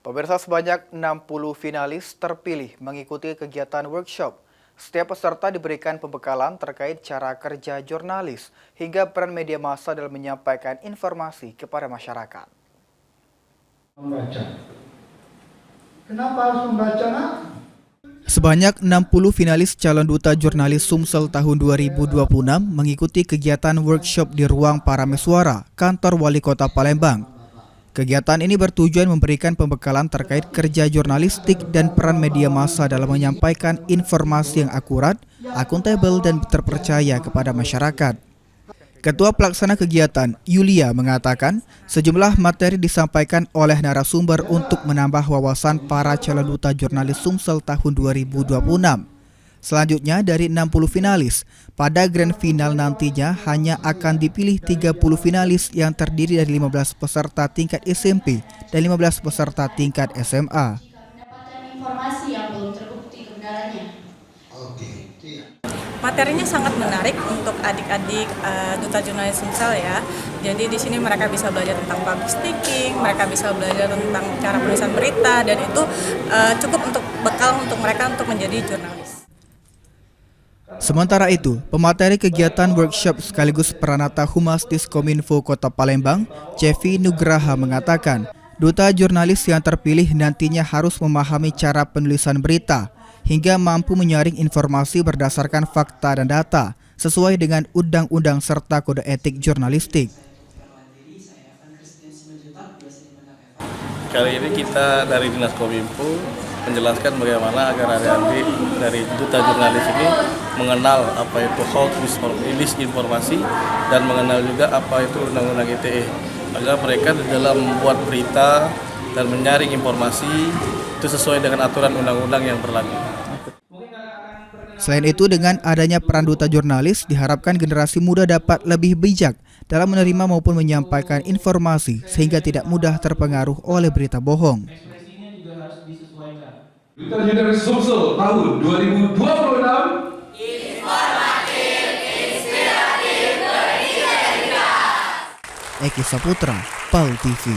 Pemirsa, sebanyak 60 finalis terpilih mengikuti kegiatan workshop. Setiap peserta diberikan pembekalan terkait cara kerja jurnalis hingga peran media massa dalam menyampaikan informasi kepada masyarakat. Membaca. Kenapa harus membaca, Nak? Sebanyak 60 finalis calon duta jurnalis Sumsel tahun 2026 mengikuti kegiatan workshop di ruang Parameswara, kantor Wali Kota Palembang. Kegiatan ini bertujuan memberikan pembekalan terkait kerja jurnalistik dan peran media massa dalam menyampaikan informasi yang akurat, akuntabel, dan terpercaya kepada masyarakat. Ketua Pelaksana kegiatan, Yulia, mengatakan sejumlah materi disampaikan oleh narasumber untuk menambah wawasan para calon duta jurnalis Sumsel tahun 2026. Selanjutnya, dari 60 finalis, pada grand final nantinya hanya akan dipilih 30 finalis yang terdiri dari 15 peserta tingkat SMP dan 15 peserta tingkat SMA. Informasi yang belum terbukti kebenarannya. Materinya sangat menarik untuk adik-adik duta jurnalis Sumsel ya. Jadi di sini mereka bisa belajar tentang public speaking, mereka bisa belajar tentang cara penulisan berita, dan itu cukup untuk bekal untuk mereka untuk menjadi jurnalis. Sementara itu, pemateri kegiatan workshop sekaligus Pranata Humas Diskominfo Kota Palembang, Cevi Nugraha, mengatakan duta jurnalis yang terpilih nantinya harus memahami cara penulisan berita hingga mampu menyaring informasi berdasarkan fakta dan data sesuai dengan undang-undang serta kode etik jurnalistik. Kali ini kita dari Dinas Kominfo menjelaskan bagaimana agar adik-adik dari duta jurnalis ini mengenal apa itu hoax, disinformasi, dan mengenal juga apa itu undang-undang ITE, agar mereka dalam membuat berita dan menyaring informasi itu sesuai dengan aturan undang-undang yang berlaku. Selain itu, dengan adanya peran duta jurnalis, diharapkan generasi muda dapat lebih bijak dalam menerima maupun menyampaikan informasi sehingga tidak mudah terpengaruh oleh berita bohong. Duta Jurnalis Sumsel tahun 2026. Informatif, inspiratif, berintegritas. Eki Saputra, PAL TV.